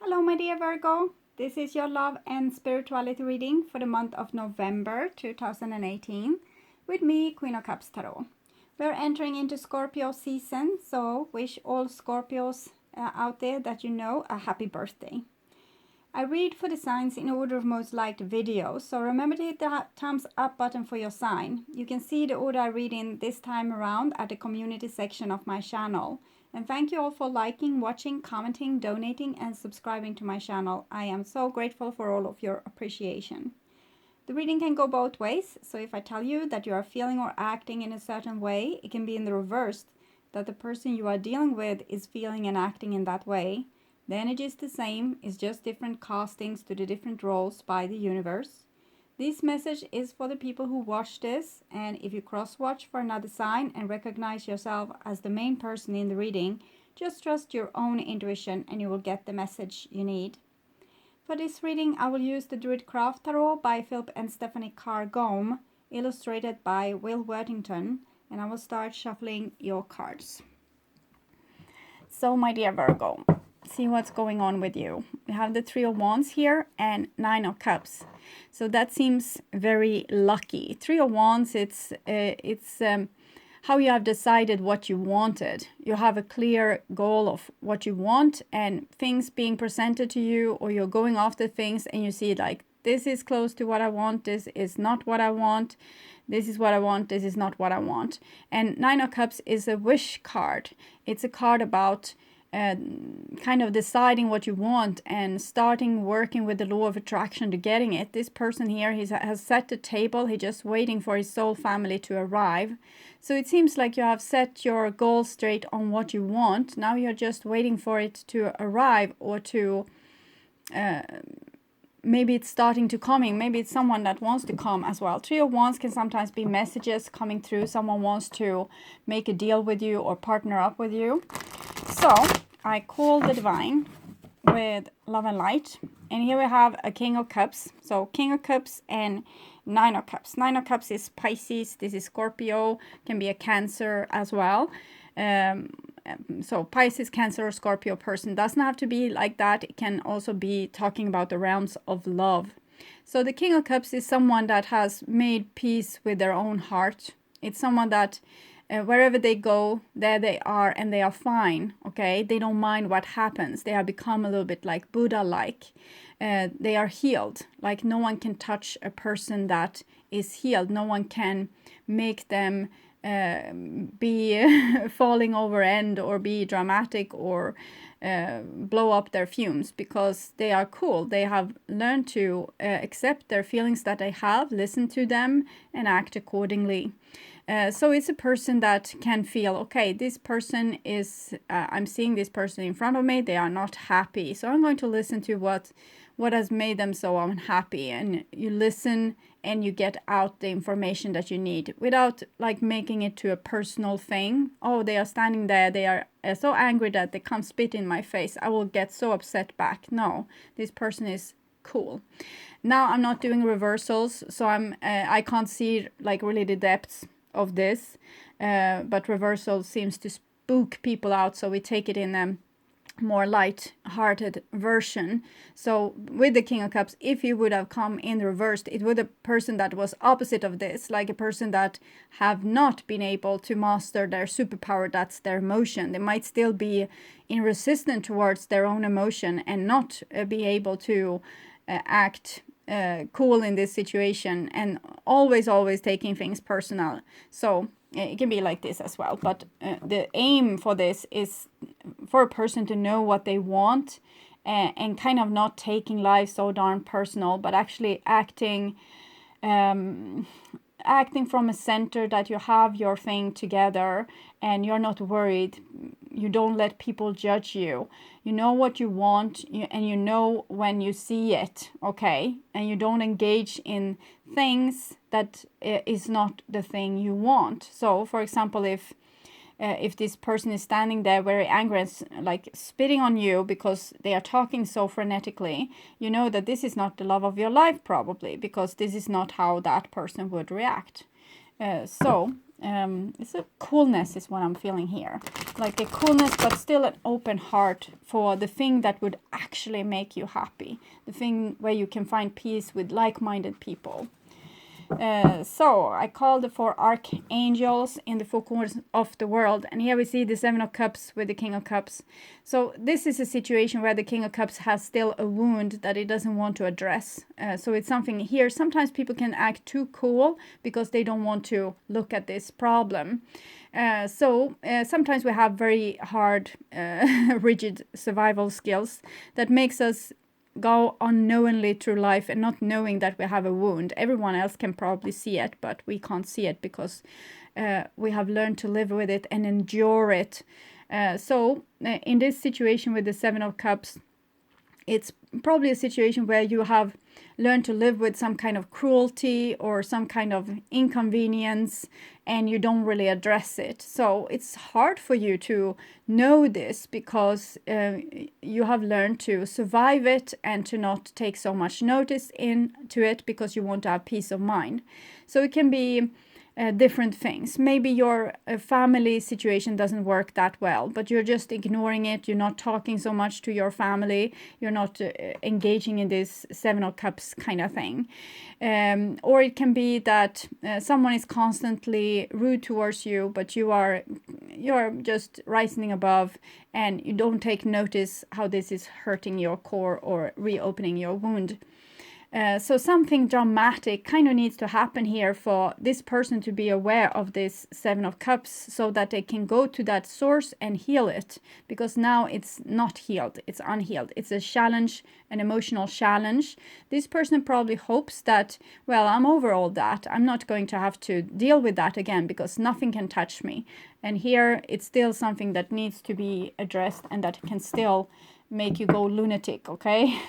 Hello, my dear Virgo. This is your love and spirituality reading for the month of November 2018 with me, Queen of Cups Tarot. We're entering into Scorpio season, so wish all Scorpios out there that you know a happy birthday. I read for the signs in order of most liked videos, so remember to hit the thumbs up button for your sign. You can see the order I read in this time around at the community section of my channel. And thank you all for liking, watching, commenting, donating, and subscribing to my channel. I am so grateful for all of your appreciation. The reading can go both ways, so if I tell you that you are feeling or acting in a certain way, it can be in the reverse, that the person you are dealing with is feeling and acting in that way. The energy is the same, it's just different castings to the different roles by the universe. This message is for the people who watch this, and if you cross-watch for another sign and recognize yourself as the main person in the reading, just trust your own intuition and you will get the message you need. For this reading, I will use the Druid Craft Tarot by Philip and Stephanie Carr-Gome, illustrated by Will Worthington, and I will start shuffling your cards. So, my dear Virgo, see what's going on with you. We have the Three of Wands here and Nine of Cups. So that seems very lucky. Three of Wands, it's how you have decided what you wanted. You have a clear goal of what you want and things being presented to you, or you're going after things and you see like, this is close to what I want, this is not what I want, this is what I want, this is not what I want. And Nine of Cups is a wish card. It's a card about kind of deciding what you want and starting working with the law of attraction to getting it. This person here has set the table. He's just waiting for his soul family to arrive. So it seems like you have set your goal straight on what you want. Now you're just waiting for it to arrive, or to maybe it's starting to coming. Maybe it's someone that wants to come as well. Three of Wands can sometimes be messages coming through. Someone wants to make a deal with you or partner up with you. So I call the divine with love and light. And here we have a King of Cups. So King of Cups and Nine of Cups. Nine of Cups is Pisces. This is Scorpio. Can be a Cancer as well. So Pisces, Cancer, or Scorpio person. Doesn't have to be like that. It can also be talking about the realms of love. So the King of Cups is someone that has made peace with their own heart. It's someone that wherever they go, there they are, and they are fine, okay? They don't mind what happens. They have become a little bit like Buddha-like. They are healed. Like no one can touch a person that is healed. No one can make them be falling over end or be dramatic or blow up their fumes, because they are cool. They have learned to accept their feelings that they have, listen to them, and act accordingly. So it's a person that can feel, okay, this person is, I'm seeing this person in front of me, they are not happy. So I'm going to listen to what has made them so unhappy. And you listen and you get out the information that you need without like making it to a personal thing. Oh, they are standing there, they are so angry that they come spit in my face. I will get so upset back. No, this person is cool. Now I'm not doing reversals, so I can't see like really the depths of this, but reversal seems to spook people out, so we take it in a more light-hearted version. So with the King of Cups, if you would have come in reversed, it would a person that was opposite of this, like a person that have not been able to master their superpower, that's their emotion. They might still be in resistance towards their own emotion and not be able to act cool in this situation, and always taking things personal. So it can be like this as well, but the aim for this is for a person to know what they want, and kind of not taking life so darn personal, but actually acting from a center that you have your thing together and you're not worried. You don't let people judge you. You know what you want, and you know when you see it, okay? And you don't engage in things that is not the thing you want. So, for example, if this person is standing there very angry and like spitting on you because they are talking so frenetically, you know that this is not the love of your life probably, because this is not how that person would react. So it's a coolness is what I'm feeling here. Like a coolness, but still an open heart for the thing that would actually make you happy. The thing where you can find peace with like-minded people. So I called the 4 archangels in the 4 corners of the world, and here we see the 7 of Cups with the King of Cups. So this is a situation where the King of Cups has still a wound that it doesn't want to address. So it's something here. Sometimes people can act too cool because they don't want to look at this problem. Sometimes we have very hard, rigid survival skills that makes us go unknowingly through life and not knowing that we have a wound. Everyone else can probably see it, but we can't see it because we have learned to live with it and endure it. In this situation with the 7 of Cups, it's probably a situation where you have learned to live with some kind of cruelty or some kind of inconvenience, and you don't really address it. So it's hard for you to know this because you have learned to survive it and to not take so much notice into it because you want to have peace of mind. So it can be different things. Maybe your family situation doesn't work that well, but you're just ignoring it. You're not talking so much to your family. You're not engaging in this 7 of Cups kind of thing. Or it can be that someone is constantly rude towards you, but you're just rising above and you don't take notice how this is hurting your core or reopening your wound. So something dramatic kind of needs to happen here for this person to be aware of this 7 of Cups so that they can go to that source and heal it. Because now it's not healed, it's unhealed. It's a challenge, an emotional challenge. This person probably hopes that, well, I'm over all that. I'm not going to have to deal with that again because nothing can touch me. And here it's still something that needs to be addressed and that can still make you go lunatic, okay?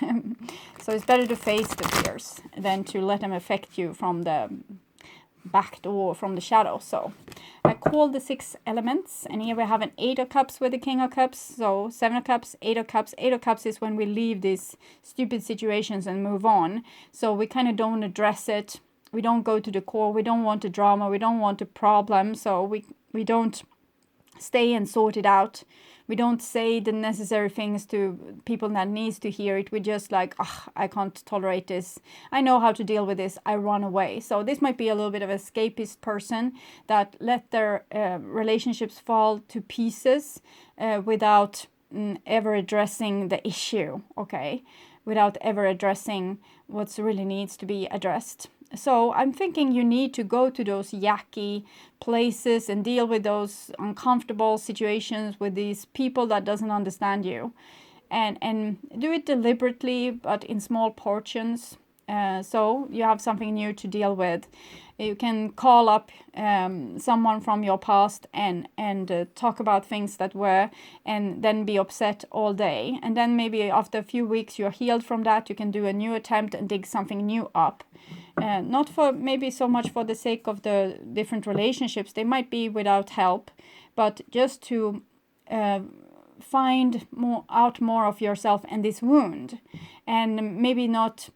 So it's better to face the fears than to let them affect you from the back door, from the shadow. So I call the 6 elements, and here we have an 8 of Cups with the King of Cups. So 7 of Cups, 8 of Cups. 8 of Cups is when we leave these stupid situations and move on. So we kind of don't address it. We don't go to the core. We don't want a drama. We don't want a problem. So we don't stay and sort it out. We don't say the necessary things to people that needs to hear it. We just like, I can't tolerate this. I know how to deal with this. I run away. So this might be a little bit of an escapist person that let their relationships fall to pieces without ever addressing the issue, okay? Without ever addressing what really needs to be addressed. So I'm thinking you need to go to those yucky places and deal with those uncomfortable situations with these people that doesn't understand you. And do it deliberately, but in small portions. So you have something new to deal with. You can call up someone from your past and talk about things that were, and then be upset all day. And then maybe after a few weeks you're healed from that, you can do a new attempt and dig something new up. Not for maybe so much for the sake of the different relationships. They might be without help, but just to find out more of yourself and this wound, and maybe not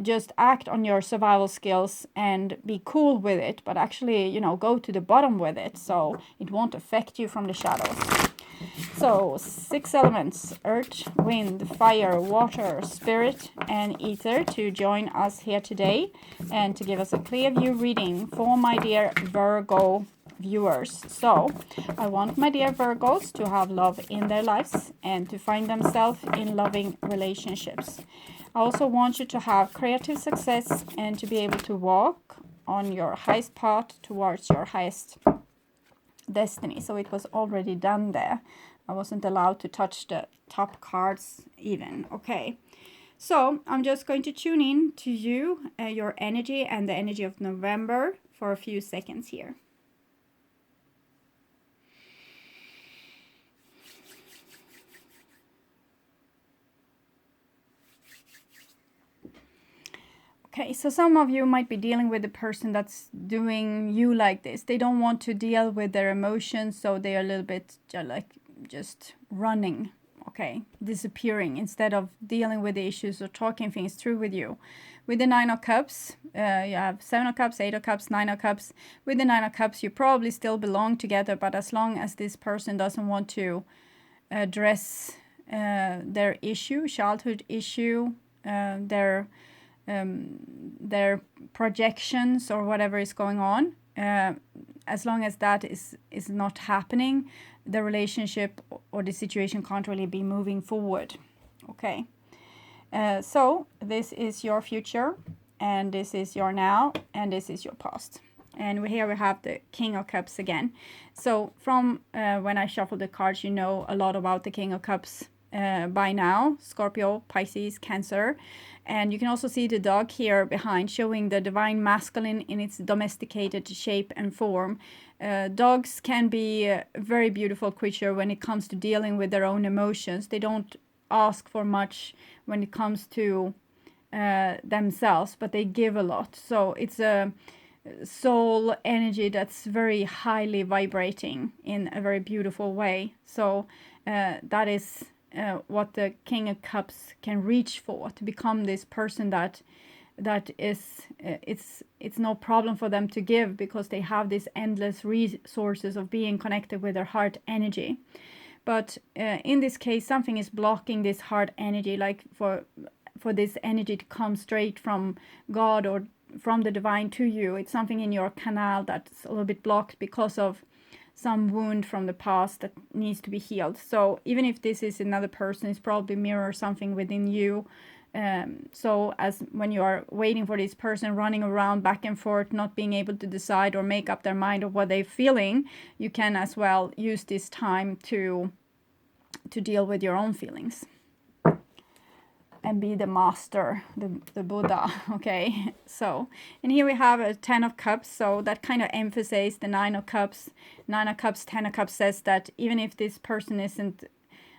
just act on your survival skills and be cool with it, but actually, go to the bottom with it so it won't affect you from the shadows. So 6 elements: earth, wind, fire, water, spirit, and ether to join us here today and to give us a clear view reading for my dear Virgo viewers. So I want my dear Virgos to have love in their lives and to find themselves in loving relationships. I also want you to have creative success and to be able to walk on your highest path towards your highest destiny. So it was already done there. I wasn't allowed to touch the top cards even. Okay. So I'm just going to tune in to you, your energy and the energy of November for a few seconds here. Okay, so some of you might be dealing with a person that's doing you like this. They don't want to deal with their emotions, so they are a little bit just running, okay, disappearing, instead of dealing with the issues or talking things through with you. With the Nine of Cups, you have Seven of Cups, Eight of Cups, Nine of Cups. With the Nine of Cups, you probably still belong together, but as long as this person doesn't want to address their issue, childhood issue, their projections or whatever is going on, as long as that is not happening, the relationship or the situation can't really be moving forward. Okay. So this is your future, and this is your now, and this is your past. And here we have the King of Cups again. So from when I shuffle the cards, you know a lot about the King of Cups by now. Scorpio, Pisces, Cancer. And you can also see the dog here behind, showing the divine masculine in its domesticated shape and form. Dogs can be a very beautiful creature when it comes to dealing with their own emotions. They don't ask for much when it comes to themselves, but they give a lot. So it's a soul energy that's very highly vibrating in a very beautiful way. So that is what the King of Cups can reach for, to become this person that is it's no problem for them to give, because they have this endless resources of being connected with their heart energy. But in this case, something is blocking this heart energy, like for this energy to come straight from God or from the divine to you. It's something in your canal that's a little bit blocked because of some wound from the past that needs to be healed. So even if this is another person, it's probably mirror something within you. So as when you are waiting for this person, running around back and forth, not being able to decide or make up their mind of what they're feeling, you can as well use this time to deal with your own feelings and be the master, the Buddha. Okay, so, and here we have a 10 of Cups, so that kind of emphasizes the 9 of Cups. 9 of Cups, 10 of Cups says that even if this person isn't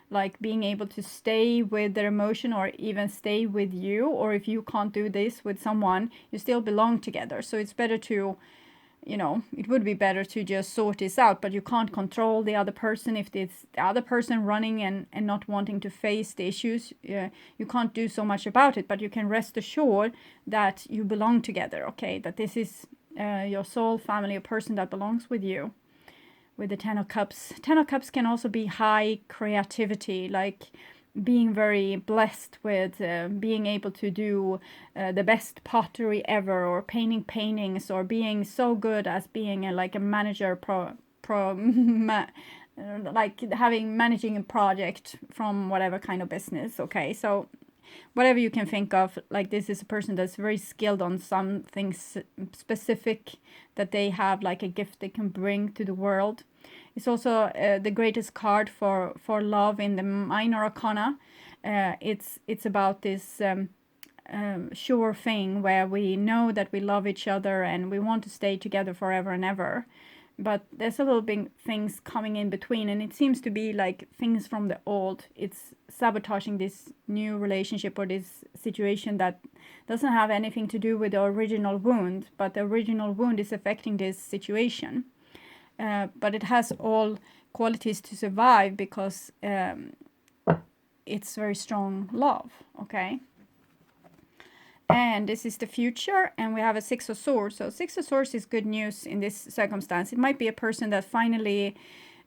like being able to stay with their emotion or even stay with you, or if you can't do this with someone, you still belong together. So it's better to, you know, it would be better to just sort this out, but you can't control the other person. If it's the other person running and not wanting to face the issues, you can't do so much about it, but you can rest assured that you belong together, okay? That this is your soul family, a person that belongs with you. With the 10 of Cups. 10 of Cups can also be high creativity, like being very blessed with being able to do the best pottery ever, or painting paintings, or being so good as being like a manager like managing a project from whatever kind of business. Okay, so whatever you can think of, like this is a person that's very skilled on something specific, that they have like a gift they can bring to the world. It's also the greatest card for love in the minor arcana. It's about this sure thing where we know that we love each other and we want to stay together forever and ever. But there's a little bit things coming in between, and it seems to be like things from the old. It's sabotaging this new relationship or this situation that doesn't have anything to do with the original wound, but the original wound is affecting this situation. But it has all qualities to survive, because it's very strong love, okay? And this is the future, and we have a 6 of Swords. So 6 of Swords is good news in this circumstance. It might be a person that finally,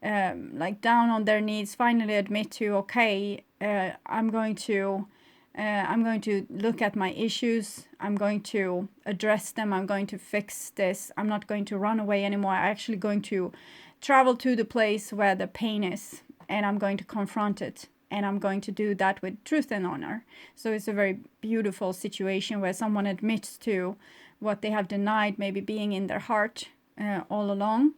like down on their knees, finally admit to, okay, I'm going to look at my issues. I'm going to address them. I'm going to fix this. I'm not going to run away anymore. I'm actually going to travel to the place where the pain is, and I'm going to confront it. And I'm going to do that with truth and honor. So it's a very beautiful situation where someone admits to what they have denied, maybe being in their heart all along.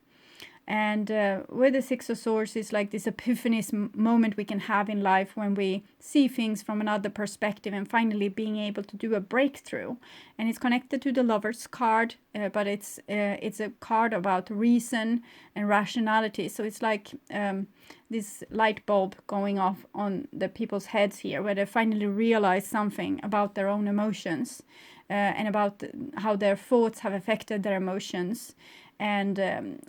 And with the 6 of Swords, it's like this Epiphanies moment we can have in life when we see things from another perspective and finally being able to do a breakthrough. And it's connected to the Lover's card, but it's a card about reason and rationality. So it's like this light bulb going off on the people's heads here, where they finally realize something about their own emotions and about how their thoughts have affected their emotions. And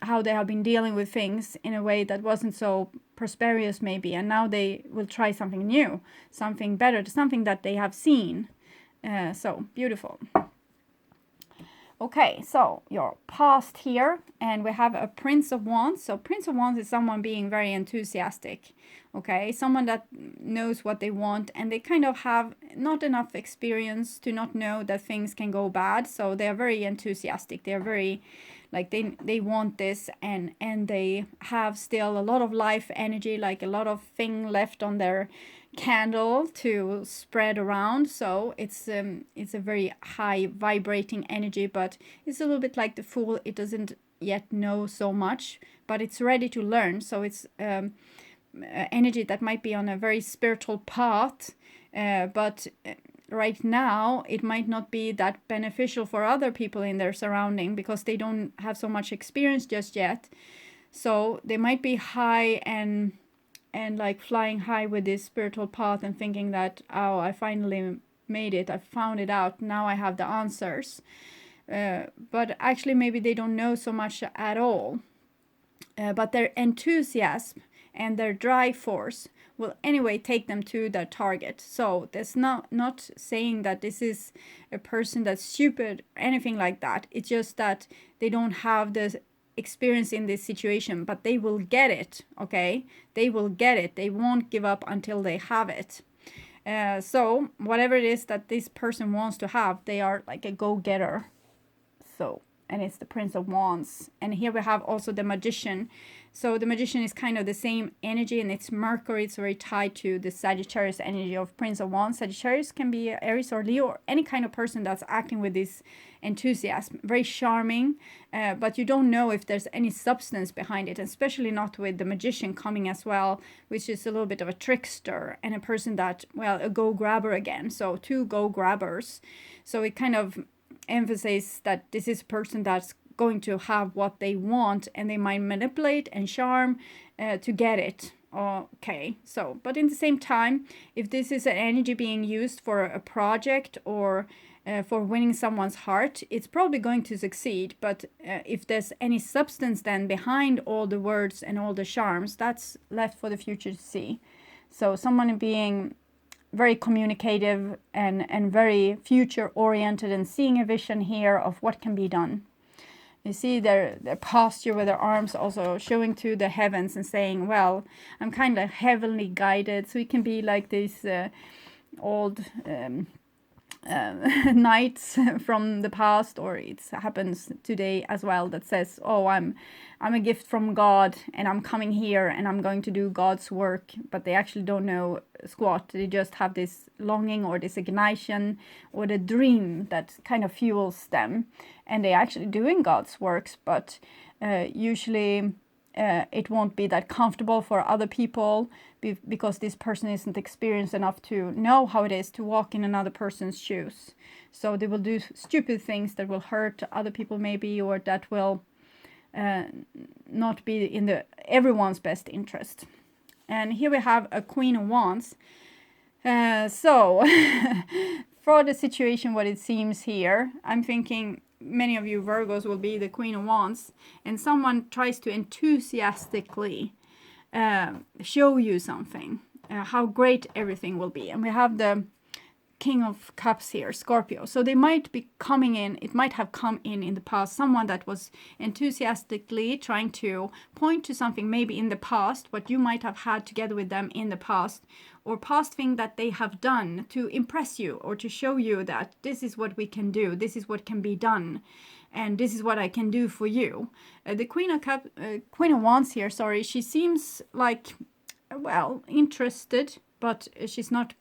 how they have been dealing with things in a way that wasn't so prosperous maybe, and now they will try something new, something better, something that they have seen So beautiful. Okay, so your past here, and we have a Prince of Wands. So Prince of Wands is someone being very enthusiastic, okay? Someone that knows what they want, and they kind of have not enough experience to not know that things can go bad. So they are very enthusiastic. They are very, like, they want this, and they have still a lot of life energy, like a lot of thing left on their candle to spread around. So it's a very high vibrating energy, but it's a little bit like the Fool. It doesn't yet know so much, but it's ready to learn. So it's energy that might be on a very spiritual path, but right now it might not be that beneficial for other people in their surrounding because they don't have so much experience just yet. So they might be high and like flying high with this spiritual path and thinking that, oh, I finally made it, I found it out, now I have the answers. But actually maybe they don't know so much at all. But their enthusiasm and their drive force will anyway take them to their target. So that's not saying that this is a person that's stupid or anything like that. It's just that they don't have the experience in this situation, but they will get it, okay? They will get it. They won't give up until they have it. So whatever it is that this person wants to have, they are like a go-getter. So, and it's the Prince of Wands. And here we have also the Magician. So the Magician is kind of the same energy, and it's Mercury. It's very tied to the Sagittarius energy of Prince of Wands. Sagittarius can be Aries or Leo, or any kind of person that's acting with this enthusiasm. Very charming, but you don't know if there's any substance behind it, especially not with the Magician coming as well, which is a little bit of a trickster and a person that, well, a go-grabber again. So two go-grabbers. So it kind of emphasizes that this is a person that's going to have what they want, and they might manipulate and charm to get it. Okay, so, but in the same time, if this is an energy being used for a project or for winning someone's heart, it's probably going to succeed. But if there's any substance then behind all the words and all the charms, that's left for the future to see. So someone being very communicative and very future oriented and seeing a vision here of what can be done. You see their posture with their arms also showing to the heavens and saying, well, I'm kind of heavenly guided. So it can be like these old knights from the past, or it happens today as well, that says, oh, I'm a gift from God and I'm coming here and I'm going to do God's work. But they actually don't know squat. They just have this longing or this ignition or the dream that kind of fuels them, and they're actually doing God's works, but usually it won't be that comfortable for other people because this person isn't experienced enough to know how it is to walk in another person's shoes. So they will do stupid things that will hurt other people maybe, or that will not be in everyone's best interest. And here we have a Queen of Wands. So for the situation, what it seems here, I'm thinking many of you Virgos will be the Queen of Wands, and someone tries to enthusiastically show you something, how great everything will be. And we have the King of Cups here, Scorpio. So they might be coming in, it might have come in the past, someone that was enthusiastically trying to point to something maybe in the past, what you might have had together with them in the past, or past thing that they have done to impress you or to show you that this is what we can do, this is what can be done, and this is what I can do for you. The Queen of Wands here, sorry, she seems like, well, interested, but she's not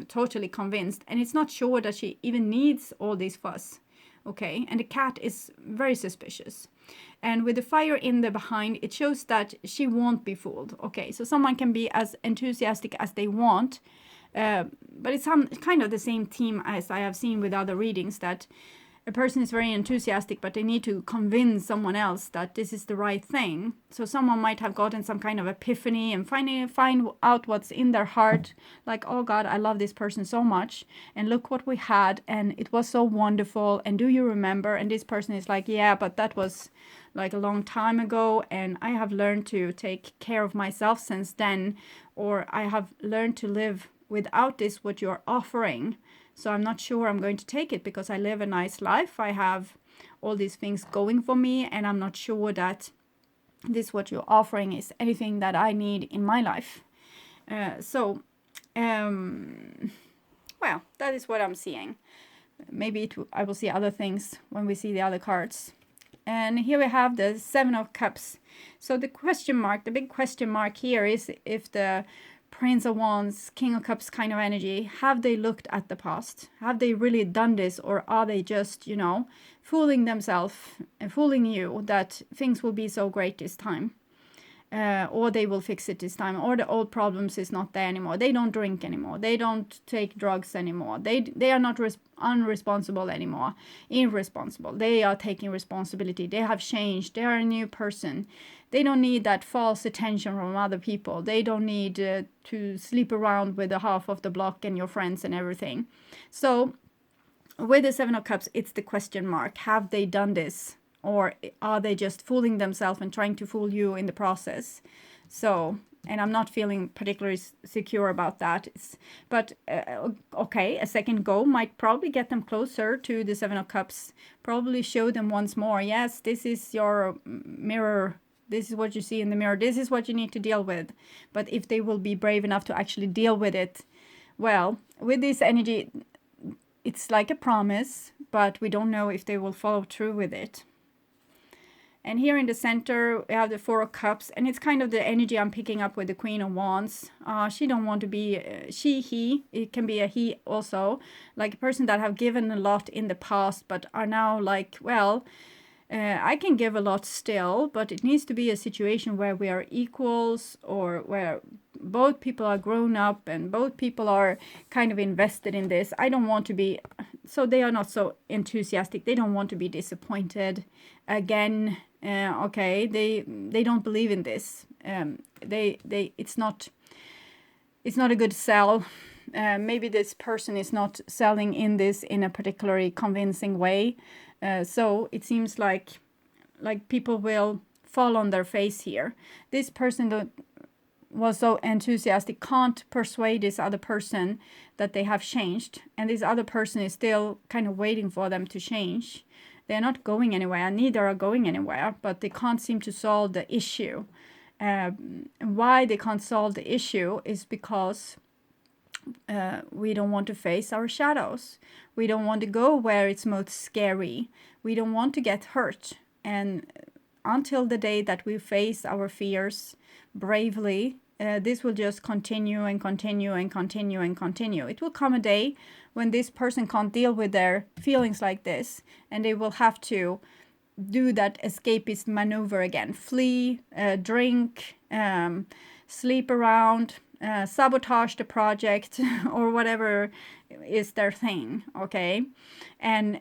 totally convinced, and it's not sure that she even needs all this fuss. Okay, and the cat is very suspicious, and with the fire in the behind, it shows that she won't be fooled. Okay, so someone can be as enthusiastic as they want, but it's kind of the same theme as I have seen with other readings, that a person is very enthusiastic, but they need to convince someone else that this is the right thing. So someone might have gotten some kind of epiphany and find out what's in their heart, like, oh God, I love this person so much, and look what we had, and it was so wonderful, and do you remember? And this person is like, yeah, but that was like a long time ago, and I have learned to take care of myself since then, or I have learned to live without this what you're offering. So I'm not sure I'm going to take it because I live a nice life. I have all these things going for me, and I'm not sure that this what you're offering is anything that I need in my life. Well, that is what I'm seeing. Maybe I will see other things when we see the other cards. And here we have the Seven of Cups. So the question mark, the big question mark here is if the Prince of Wands, King of Cups kind of energy, have they looked at the past? Have they really done this? Or are they just, you know, fooling themselves and fooling you that things will be so great this time? Or they will fix it this time, or the old problems is not there anymore. They don't drink anymore. They don't take drugs anymore. They are not unresponsible anymore. Irresponsible. They are taking responsibility. They have changed. They are a new person. They don't need that false attention from other people. They don't need to sleep around with the half of the block and your friends and everything. So with the Seven of Cups, it's the question mark. Have they done this? Or are they just fooling themselves and trying to fool you in the process? So, and I'm not feeling particularly secure about that. Okay, a second go might probably get them closer to the Seven of Cups. Probably show them once more, yes, this is your mirror. This is what you see in the mirror. This is what you need to deal with. But if they will be brave enough to actually deal with it, well, with this energy, it's like a promise, but we don't know if they will follow through with it. And here in the center, we have the Four of Cups, and it's kind of the energy I'm picking up with the Queen of Wands. She don't want to be he. It can be a he also, like a person that have given a lot in the past, but are now like, well, I can give a lot still, but it needs to be a situation where we are equals, or where both people are grown up and both people are kind of invested in this. I don't want to be, so they are not so enthusiastic. They don't want to be disappointed again. Okay, they don't believe in this. It's not a good sell. Maybe this person is not selling in this in a particularly convincing way. So it seems like people will fall on their face here. This person that was so enthusiastic can't persuade this other person that they have changed, and this other person is still kind of waiting for them to change. They're not going anywhere, neither are going anywhere, but they can't seem to solve the issue. Why they can't solve the issue is because we don't want to face our shadows. We don't want to go where it's most scary. We don't want to get hurt. And until the day that we face our fears bravely, this will just continue and continue and continue and continue. It will come a day when this person can't deal with their feelings like this, and they will have to do that escapist maneuver again. Flee, drink, sleep around, sabotage the project, or whatever is their thing, okay? And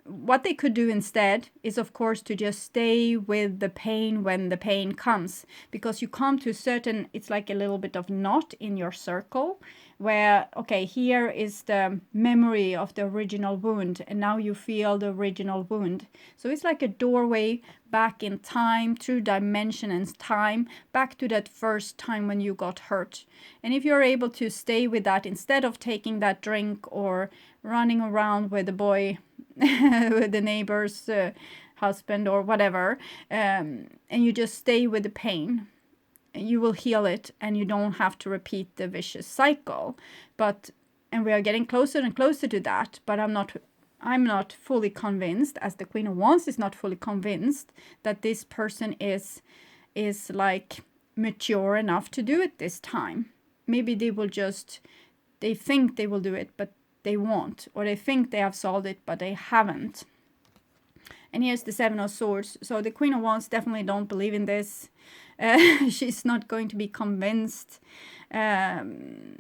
what they could do instead is, of course, to just stay with the pain when the pain comes, because you come to a certain, it's like a little bit of knot in your circle where, okay, here is the memory of the original wound, and now you feel the original wound. So it's like a doorway back in time, through dimension and time, back to that first time when you got hurt. And if you're able to stay with that instead of taking that drink or running around with the boy with the neighbor's husband or whatever, and you just stay with the pain, you will heal it, and you don't have to repeat the vicious cycle. And we are getting closer and closer to that, but I'm not fully convinced, as the Queen of Wands is not fully convinced, that this person is like mature enough to do it this time. Maybe they think they will do it, but they won't, or they think they have solved it, but they haven't. And here's the Seven of Swords. So the Queen of Wands definitely don't believe in this. She's not going to be convinced. This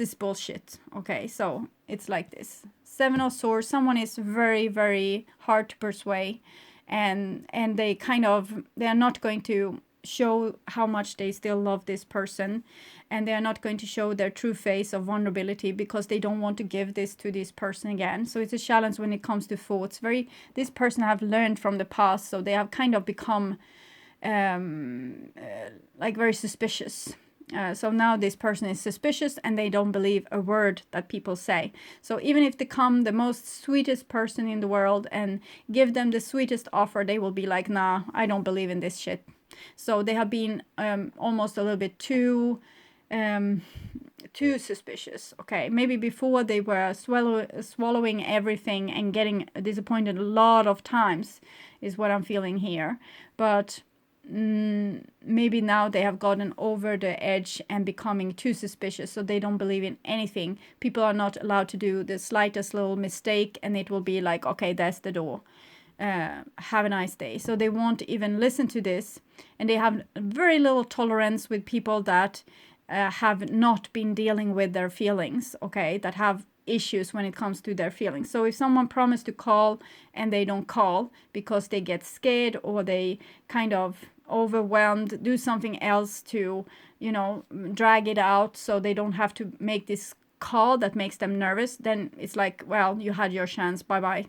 is bullshit. Okay, so it's like this. Seven of Swords, someone is very, very hard to persuade, and they are not going to show how much they still love this person, and they are not going to show their true face of vulnerability because they don't want to give this to this person again. So it's a challenge when it comes to thoughts. This person have learned from the past, so they have kind of become like very suspicious. So now this person is suspicious and they don't believe a word that people say. So even if they come the most sweetest person in the world and give them the sweetest offer, they will be like, nah, I don't believe in this shit. So they have been almost a little bit too suspicious. Okay, maybe before they were swallowing everything and getting disappointed a lot of times is what I'm feeling here. But maybe now they have gotten over the edge and becoming too suspicious, so they don't believe in anything. People are not allowed to do the slightest little mistake and it will be like, okay, that's the door. Have a nice day. So they won't even listen to this, and they have very little tolerance with people that have not been dealing with their feelings, okay, that have issues when it comes to their feelings. So if someone promised to call and they don't call because they get scared or they kind of overwhelmed, do something else to, you know, drag it out so they don't have to make this call that makes them nervous, then it's like, well, you had your chance, bye-bye.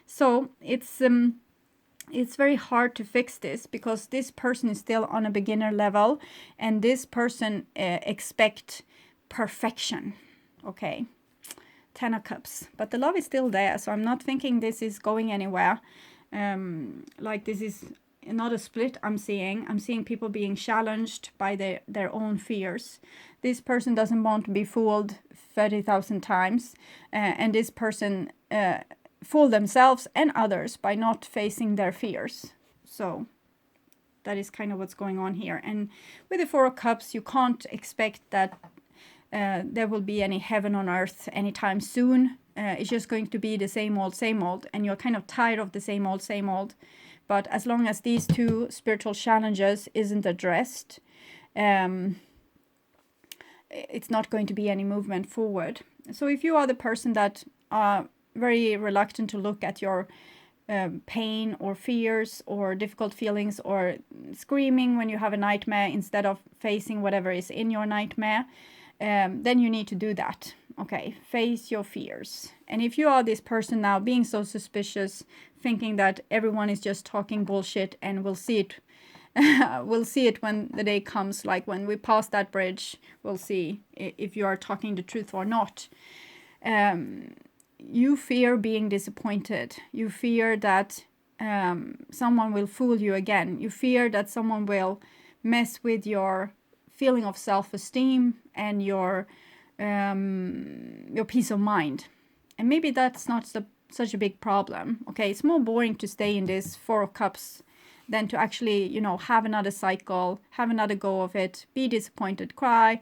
So it's very hard to fix this because this person is still on a beginner level and this person expect perfection. Okay, 10 of Cups, but the love is still there, so I'm not thinking this is going anywhere. Like this is not a split I'm seeing people being challenged by their own fears. This person doesn't want to be fooled 30,000 times, and this person fool themselves and others by not facing their fears. So that is kind of what's going on here. And with the 4 of Cups, you can't expect that there will be any heaven on earth anytime soon. It's just going to be the same old, and you're kind of tired of the same old. But as long as these 2 spiritual challenges isn't addressed, it's not going to be any movement forward. So if you are the person that are very reluctant to look at your pain or fears or difficult feelings or screaming when you have a nightmare instead of facing whatever is in your nightmare, then you need to do that. Okay, face your fears. And if you are this person now being so suspicious, thinking that everyone is just talking bullshit and we'll see it we'll see it when the day comes, like when we pass that bridge, we'll see if you are talking the truth or not. You fear being disappointed. You fear that someone will fool you again. You fear that someone will mess with your feeling of self-esteem and your peace of mind. And maybe that's not such a big problem. Okay, it's more boring to stay in this 4 of Cups than to actually, you know, have another cycle, have another go of it, be disappointed, cry,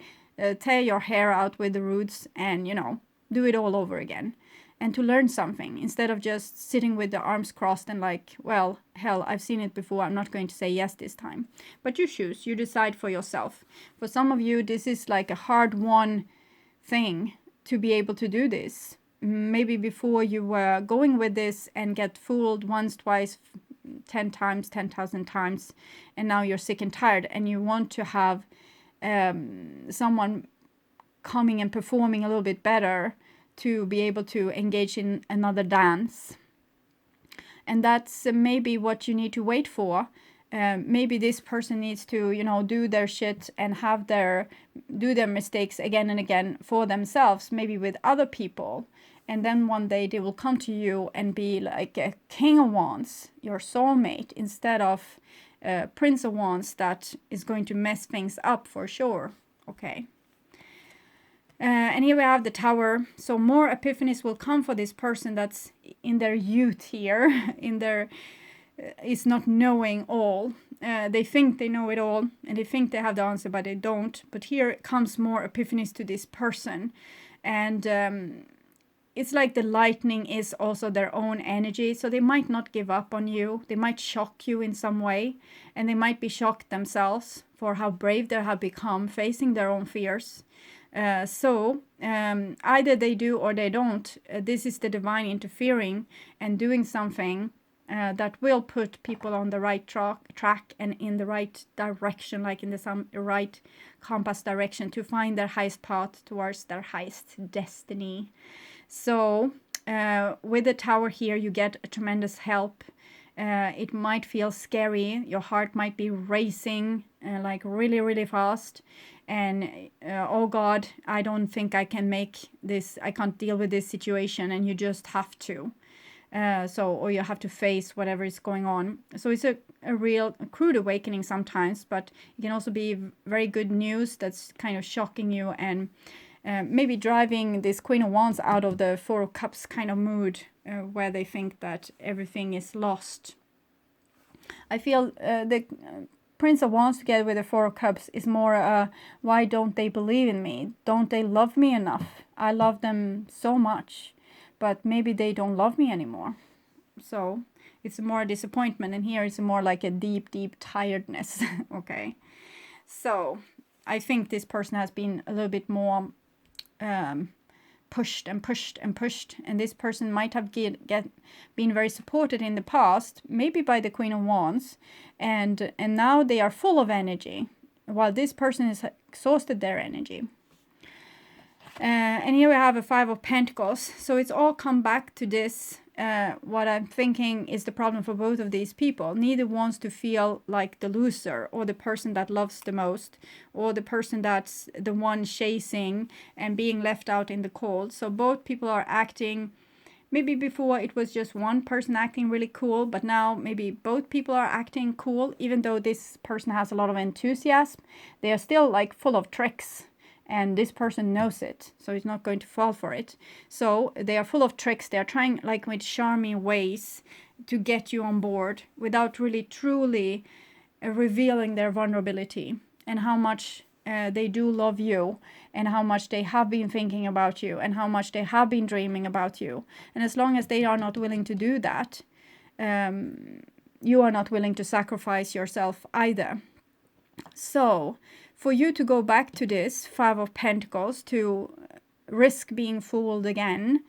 tear your hair out with the roots, and, you know, do it all over again. And to learn something instead of just sitting with the arms crossed and like, well, hell, I've seen it before, I'm not going to say yes this time. But you choose, you decide for yourself. For some of you, this is like a hard-won thing to be able to do this. Maybe before you were going with this and get fooled once, twice, 10 times, 10,000 times, and now you're sick and tired and you want to have someone coming and performing a little bit better to be able to engage in another dance. And that's maybe what you need to wait for. Maybe this person needs to, you know, do their shit and do their mistakes again and again for themselves, maybe with other people. And then one day they will come to you and be like a King of Wands, your soulmate, instead of Prince of Wands that is going to mess things up for sure. Okay. And here we have the Tower. So more epiphanies will come for this person that's in their youth here, in their is not knowing all. They think they know it all and they think they have the answer, but they don't. But here comes more epiphanies to this person. And it's like the lightning is also their own energy. So they might not give up on you. They might shock you in some way. And they might be shocked themselves for how brave they have become facing their own fears. So either they do or they don't. This is the divine interfering and doing something that will put people on the right track and in the right direction, like in the right compass direction to find their highest path towards their highest destiny. So with the Tower here, you get a tremendous help. It might feel scary. Your heart might be racing. like really, really fast. And oh God, I don't think I can make this, I can't deal with this situation, and you just have to. Or you have to face whatever is going on. So it's a real crude awakening sometimes, but it can also be very good news that's kind of shocking you, and maybe driving this Queen of Wands out of the Four of Cups kind of mood, where they think that everything is lost. I feel the Prince of Wands together with the Four of Cups is more, why don't they believe in me? Don't they love me enough? I love them so much, but maybe they don't love me anymore. So it's more a disappointment, and here it's more like a deep, deep tiredness. Okay. So I think this person has been a little bit more pushed and pushed and pushed, and this person might have been very supported in the past, maybe by the Queen of Wands, and now they are full of energy, while this person has exhausted their energy. And here we have a Five of Pentacles. So it's all come back to this. What I'm thinking is the problem for both of these people. Neither wants to feel like the loser, or the person that loves the most, or the person that's the one chasing and being left out in the cold. So both people are acting, maybe before it was just one person acting really cool, but now maybe both people are acting cool. Even though this person has a lot of enthusiasm, they are still like full of tricks. And this person knows it, so he's not going to fall for it. So they are full of tricks. They are trying, like with charming ways, to get you on board without really truly revealing their vulnerability, and how much they do love you, and how much they have been thinking about you, and how much they have been dreaming about you. And as long as they are not willing to do that, you are not willing to sacrifice yourself either. So for you to go back to this Five of Pentacles, to risk being fooled again,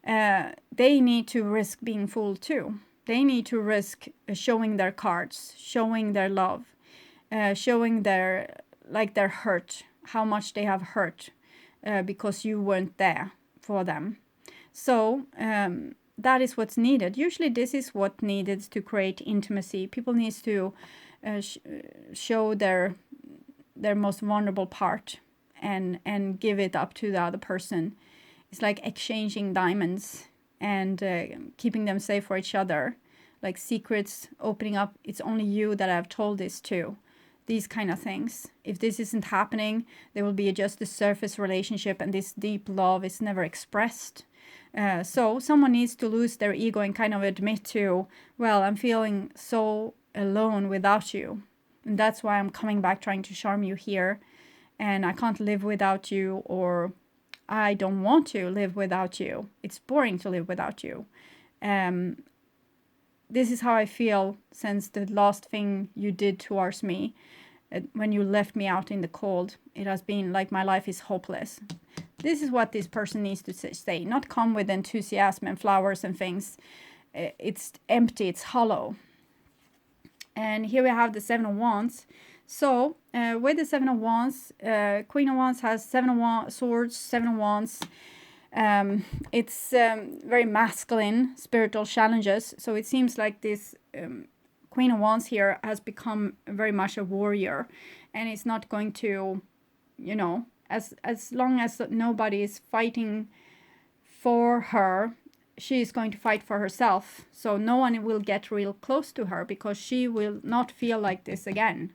they need to risk being fooled too. They need to risk showing their cards, showing their love, showing their hurt, how much they have hurt, because you weren't there for them. So that is what's needed. Usually this is what needed to create intimacy. People need to show their most vulnerable part, and give it up to the other person. It's like exchanging diamonds, and keeping them safe for each other, like secrets opening up. It's only you that I've told this to. These kind of things. If this isn't happening, there will be just a surface relationship, and this deep love is never expressed. So someone needs to lose their ego and kind of admit to, well, I'm feeling so alone without you. And that's why I'm coming back trying to charm you here. And I can't live without you, or I don't want to live without you. It's boring to live without you. This is how I feel since the last thing you did towards me. When you left me out in the cold, it has been like my life is hopeless. This is what this person needs to say. Not come with enthusiasm and flowers and things. It's empty, it's hollow. And here we have the Seven of Wands. So with the Seven of Wands, Queen of Wands has Seven of Swords, Seven of Wands. It's very masculine, spiritual challenges. So it seems like this Queen of Wands here has become very much a warrior. And it's not going to, as long as nobody is fighting for her, she is going to fight for herself. So no one will get real close to her, because she will not feel like this again.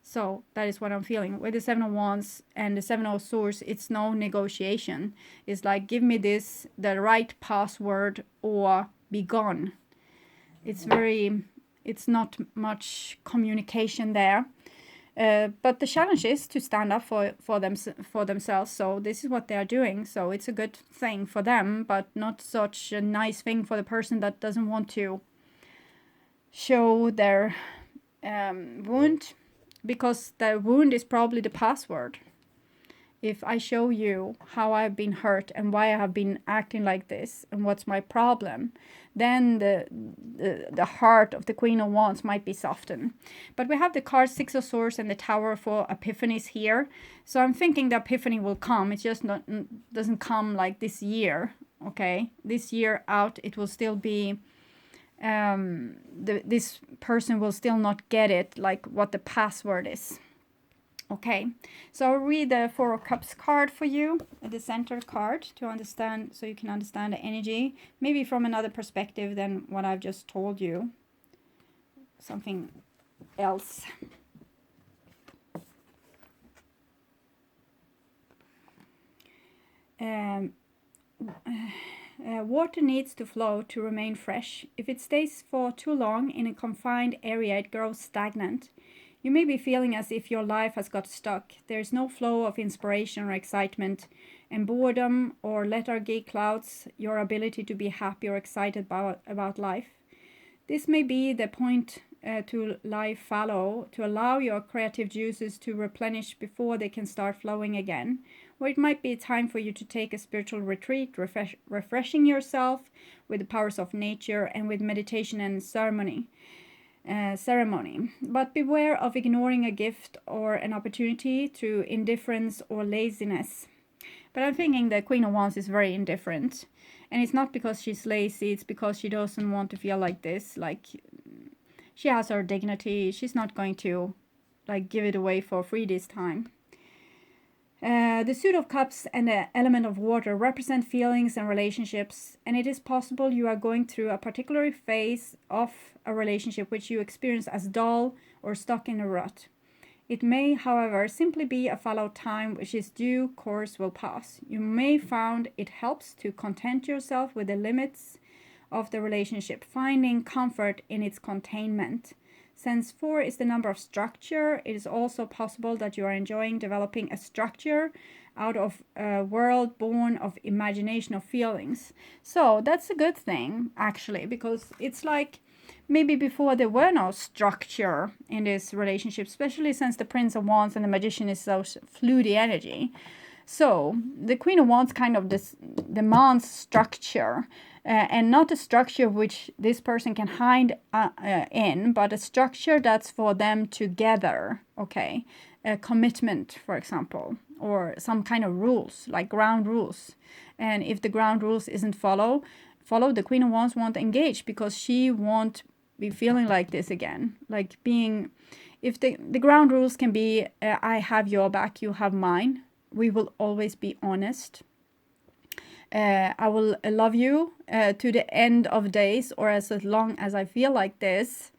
So that is what I'm feeling. With the Seven of Wands and the Seven of Swords, it's no negotiation. It's like, give me this, the right password, or be gone. It's not much communication there. But the challenge is to stand up for themselves. So this is what they are doing. So it's a good thing for them, but not such a nice thing for the person that doesn't want to show their wound, because the wound is probably the password. If I show you how I've been hurt and why I have been acting like this and what's my problem, then the heart of the Queen of Wands might be softened. But we have the card Six of Swords and the Tower for Epiphanies here. So I'm thinking the Epiphany will come. It just doesn't come like this year. Okay, this year out, it will still be, this person will still not get it, like what the password is. Okay, so I'll read the Four of Cups card for you, the center card, to understand, so you can understand the energy, maybe from another perspective than what I've just told you. Something else. Water needs to flow to remain fresh. If it stays for too long in a confined area, it grows stagnant. You may be feeling as if your life has got stuck. There is no flow of inspiration or excitement, and boredom or lethargy clouds your ability to be happy or excited about life. This may be the point to lie fallow, to allow your creative juices to replenish before they can start flowing again. Or it might be time for you to take a spiritual retreat, refreshing yourself with the powers of nature and with meditation and ceremony. But beware of ignoring a gift or an opportunity through indifference or laziness. But I'm thinking the Queen of Wands is very indifferent. And it's not because she's lazy, it's because she doesn't want to feel like this. Like, she has her dignity. She's not going to, like, give it away for free this time. The Suit of Cups and the element of water represent feelings and relationships, and it is possible you are going through a particular phase of a relationship which you experience as dull or stuck in a rut. It may, however, simply be a fallow time which is due course will pass. You may find it helps to content yourself with the limits of the relationship, finding comfort in its containment. Since 4 is the number of structure, it is also possible that you are enjoying developing a structure out of a world born of imagination of feelings. So that's a good thing, actually, because it's like maybe before there were no structure in this relationship, especially since the Prince of Wands and the Magician is so fluid energy. So the Queen of Wands kind of demands structure, and not a structure which this person can hide in, but a structure that's for them together, okay? A commitment, for example, or some kind of rules, like ground rules. And if the ground rules isn't followed, the Queen of Wands won't engage because she won't be feeling like this again. Like being, if the ground rules can be, I have your back, you have mine. We will always be honest. I will love you to the end of days, or as long as I feel like this.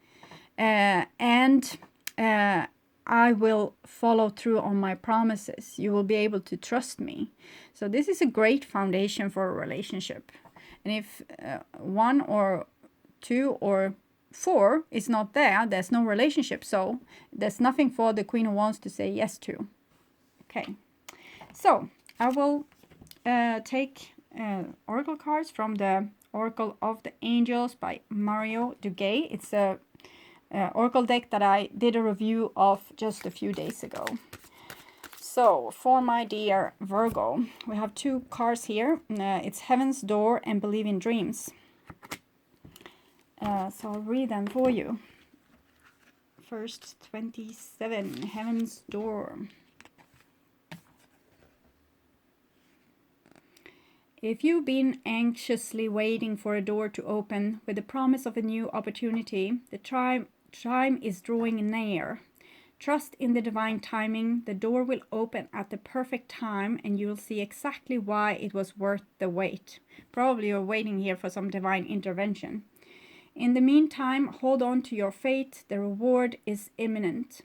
And I will follow through on my promises. You will be able to trust me. So this is a great foundation for a relationship. And if 1 or 2 or 4 is not there, there's no relationship. So there's nothing for the Queen of Wands to say yes to. Okay. So I will take oracle cards from the Oracle of the Angels by Mario Duguay. It's a oracle deck that I did a review of just a few days ago. So for my dear Virgo, we have 2 cards here. It's Heaven's Door and Believe in Dreams. So I'll read them for you. First 27, Heaven's Door. If you've been anxiously waiting for a door to open with the promise of a new opportunity, the time is drawing near. Trust in the divine timing. The door will open at the perfect time and you'll see exactly why it was worth the wait. Probably you're waiting here for some divine intervention. In the meantime, hold on to your fate. The reward is imminent.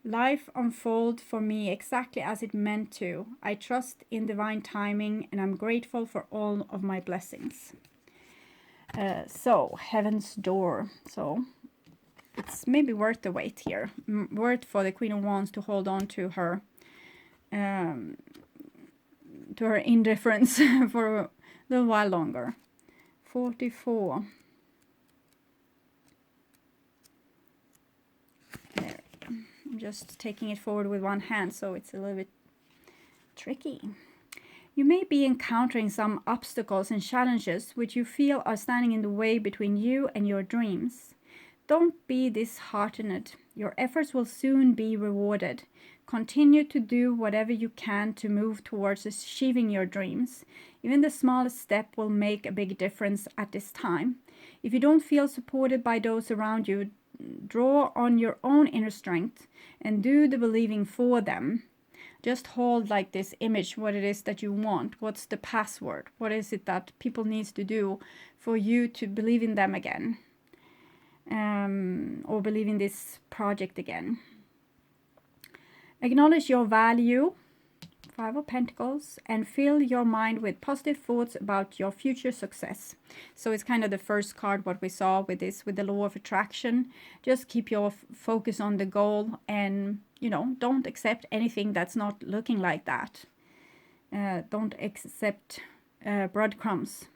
Life unfolded for me exactly as it meant to. I trust in divine timing and I'm grateful for all of my blessings. So, Heaven's Door. So, it's maybe worth the wait here. Worth for the Queen of Wands to hold on to her indifference for a little while longer. 44. There. I'm just taking it forward with one hand, so it's a little bit tricky. You may be encountering some obstacles and challenges which you feel are standing in the way between you and your dreams. Don't be disheartened. Your efforts will soon be rewarded. Continue to do whatever you can to move towards achieving your dreams. Even the smallest step will make a big difference at this time. If you don't feel supported by those around you, draw on your own inner strength and do the believing for them. Just hold like this image, what it is that you want. What's the password? What is it that people need to do for you to believe in them again? Or believe in this project again. Acknowledge your value, 5 of Pentacles, and fill your mind with positive thoughts about your future success. So it's kind of the first card, what we saw with this, with the law of attraction. Just keep your focus on the goal and, you know, don't accept anything that's not looking like that. Don't accept breadcrumbs.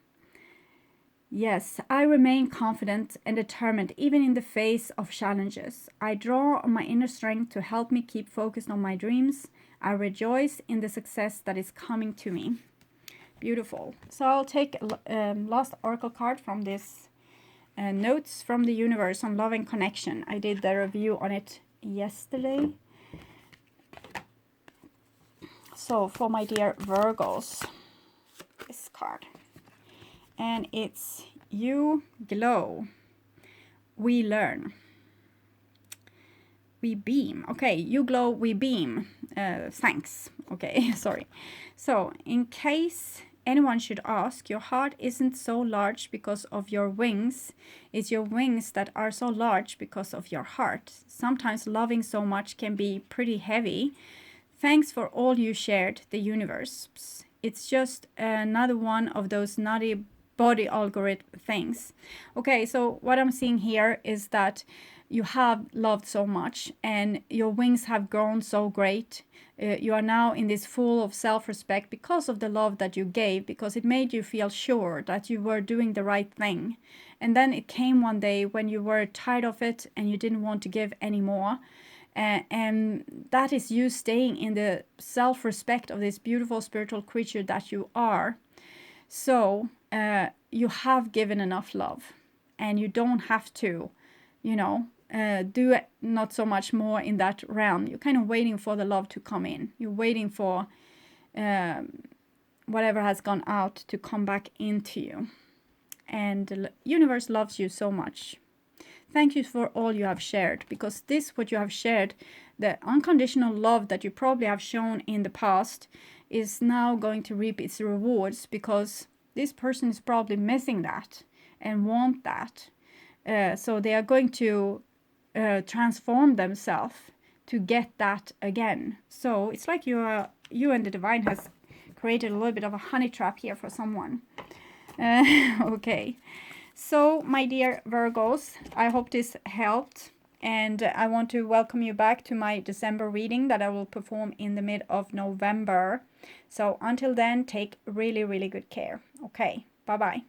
Yes, I remain confident and determined even in the face of challenges. I draw on my inner strength to help me keep focused on my dreams. I rejoice in the success that is coming to me. Beautiful. So I'll take last oracle card from this Notes from the Universe on Love and Connection. I did the review on it yesterday. So for my dear Virgos, this card. And it's you glow, we learn, we beam. Okay, you glow, we beam. Thanks. Okay, sorry. So in case anyone should ask, your heart isn't so large because of your wings. It's your wings that are so large because of your heart. Sometimes loving so much can be pretty heavy. Thanks for all you shared, the universe. It's just another one of those nutty body algorithm things. Okay, so what I'm seeing here is that you have loved so much and your wings have grown so great. You are now in this full of self-respect because of the love that you gave, because it made you feel sure that you were doing the right thing. And then it came one day when you were tired of it and you didn't want to give anymore. And that is you staying in the self-respect of this beautiful spiritual creature that you are. So you have given enough love and you don't have to, you know, do it not so much more in that realm. You're kind of waiting for the love to come in. You're waiting for whatever has gone out to come back into you. And the universe loves you so much. Thank you for all you have shared, because this, what you have shared, the unconditional love that you probably have shown in the past, is now going to reap its rewards, because this person is probably missing that and want that. So they are going to transform themselves to get that again. So it's like you and the divine has created a little bit of a honey trap here for someone. Okay. So my dear Virgos, I hope this helped. And I want to welcome you back to my December reading that I will perform in the mid of November. So until then, take really, really good care. Okay, bye-bye.